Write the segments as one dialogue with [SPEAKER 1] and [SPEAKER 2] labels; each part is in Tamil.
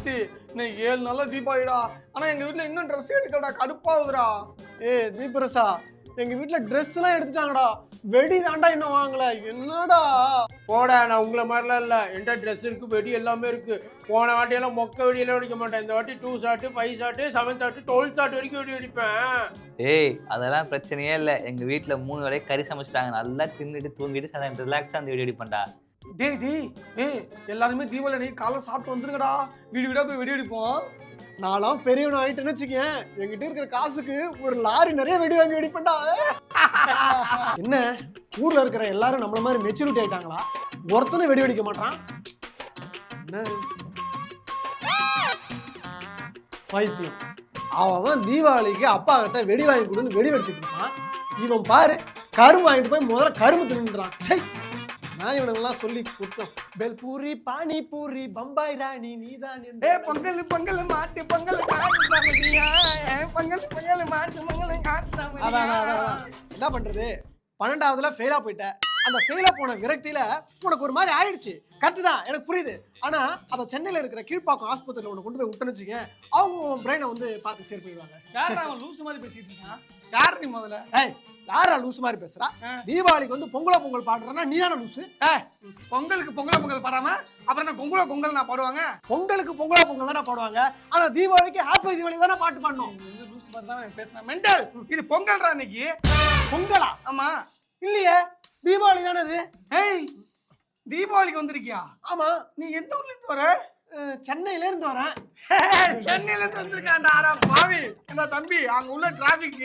[SPEAKER 1] பைத்தி இன்னும் 7 நாளா தீபாவளிடா. ஆனா எங்க வீட்டுல இன்னும் ட்ரெஸ் எடுக்கலடா, கடுப்பாகுதுடா.
[SPEAKER 2] தீபரசா எங்க வீட்டுல ட்ரெஸ் எல்லாம் எடுத்துட்டாங்கடா, வெடி தாண்டா இன்னும் வாங்கல. என்னடா
[SPEAKER 3] போடா, நான் உங்களை மாதிரிலாம் இல்லை. என்கிட்ட ட்ரெஸ் இருக்கு, வெடி எல்லாமே இருக்கு. போன வாட்டியெல்லாம் மொக்க வெடியெல்லாம் வெடிக்க மாட்டேன். இந்த வாட்டி 2 ஷாட்டு 5 ஷாட்டு 7 ஷாட்டு 12 ஷாட் வரைக்கும் வெடி வெடிப்பேன்.
[SPEAKER 4] அதெல்லாம் பிரச்சனையே இல்லை. எங்க வீட்டுல 3 வேளையும் கறி சமைச்சிட்டாங்க. நல்லா தின்னுட்டு தூங்கிட்டு ரிலாக்ஸா அந்த வெடி வெடிப்பேன்டா.
[SPEAKER 1] டேய் எல்லாருமே தீபாவளி அன்னைக்கு காலைல சாப்பிட்டு வந்துருங்கடா. வீடு வீடா போய் வெடி வெடிப்போம்.
[SPEAKER 2] நான்லாம் பெரியவன் ஆயிட்டுன்னு வச்சுக்கேன், என்கிட்ட இருக்கிற காசுக்கு ஒரு லாரி நிறைய வெடி வாங்கி வெடிப்பேன்டா. என்ன ஊர்ல இருக்கிற எல்லாரும் நம்மள மாதிரி மெச்சூரிட்டி ஆயிட்டாங்களா? ஒருத்தனும் வெடி வெடிக்க மாட்டான். என்ன பைத்தியம், அவன் தீபாவளிக்கு அப்பா கிட்ட வெடி வாங்கி கொடுன்னு வெடி வெடிச்சிட்டு இருப்பான். இவன் பாரு கரும்பு வாங்கிட்டு போய் முதல்ல கரும்பு தின்னுறான். சை, நான் இவனுங்கெல்லாம் சொல்லி குத்தம். பெல்பூரி பானிபூரி பம்பாய் ராணி நீதான்.
[SPEAKER 1] பொங்கல் பொங்கல் மாட்டு பொங்கல் பொங்கல் மாட்டு பொங்கல்.
[SPEAKER 2] என்ன பண்றது, 12வதுல ஃபெயிலா போயிட்ட. அந்த ஃபெயிலா போன விரக்தியில உனக்கு ஒரு மாதிரி ஆயிடுச்சு. கரெக்ட் தான், எனக்கு புரியுது. ஆனா அத சென்னையில இருக்கிற கீழ்ப்பாக்கம் ஆஸ்பத்திரியில உனக்கு கொண்டு போய் விட்டுன்னு வச்சுக்க, அவங்க பிரெயினை வந்து பார்த்து சேர் போயிடுவாங்க.
[SPEAKER 1] யாரா அவன் லூசு மாதிரி பேசிட்டு இருக்கான்? யார் நீ முதல்ல?
[SPEAKER 2] யாரா லூசு மாதிரி பேசுறா? தீபாவளிக்கு வந்து பொங்கல் பாடுறா, நீ தானே லூசு?
[SPEAKER 1] பொங்கலுக்கு பொங்கல் பாடாம அப்புறம் என்ன பொங்கல் நான் பாடுவாங்க?
[SPEAKER 2] பொங்கலுக்கு பொங்கல் தானே பாடுவாங்க. ஆனா தீபாவளிக்கு ஹாப்பி தீபாவளி தானே பாட்டு பாடணும்.
[SPEAKER 1] லூசு மாதிரி தான் பேசுறேன். மெண்டல், இது பொங்கல்ரா இன்னைக்கு.
[SPEAKER 2] பொங்கலா?
[SPEAKER 1] ஆமா.
[SPEAKER 2] இல்லையே, தீபாவளி தானே இது.
[SPEAKER 1] தீபாவளிக்கு வந்திருக்கியா?
[SPEAKER 2] ஆமா.
[SPEAKER 1] நீ எந்த ஊர்ல இருந்து வர?
[SPEAKER 2] சென்னையில இருந்து வரேன்.
[SPEAKER 1] சென்னையில இருந்து வந்திருக்காண்டா பாவி. என்ன தம்பி, அங்க உள்ள டிராபிக்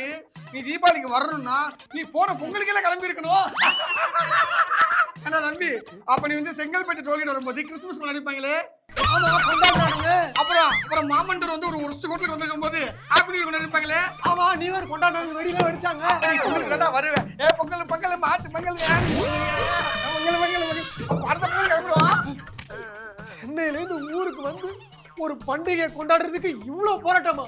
[SPEAKER 1] நீ தீபாவளிக்கு வரணும்னா நீ போன பொங்கலுக்கெல்லாம் கிளம்பி இருக்கணும். என்ன தம்பி, அப்ப நீ வந்து செங்கல்பட்டு டோல்கேட் வரும்போது கிறிஸ்துமஸ் கொண்டாடிப்பாங்களே, அப்புறம் மாமண்டர் வந்து ஒரு வருஷம் கோட்டுக்கு வந்திருக்கும் போது ஹாப்பி நியூ இயர் கொண்டாடிப்பாங்களே.
[SPEAKER 2] ஆமா, நீ ஒரு கொண்டாடுற வெடியில வெடிச்சாங்க.
[SPEAKER 1] பொங்கலுக்கு வருவேன். பொங்கல் மாட்டு பொங்கல் அடுத்த பொங்கல் கிளம்பிடுவான்.
[SPEAKER 2] சென்னையில இருந்து ஊருக்கு வந்து ஒரு பண்டிகை கொண்டாடுறதுக்கு இவ்வளவு போராட்டமா?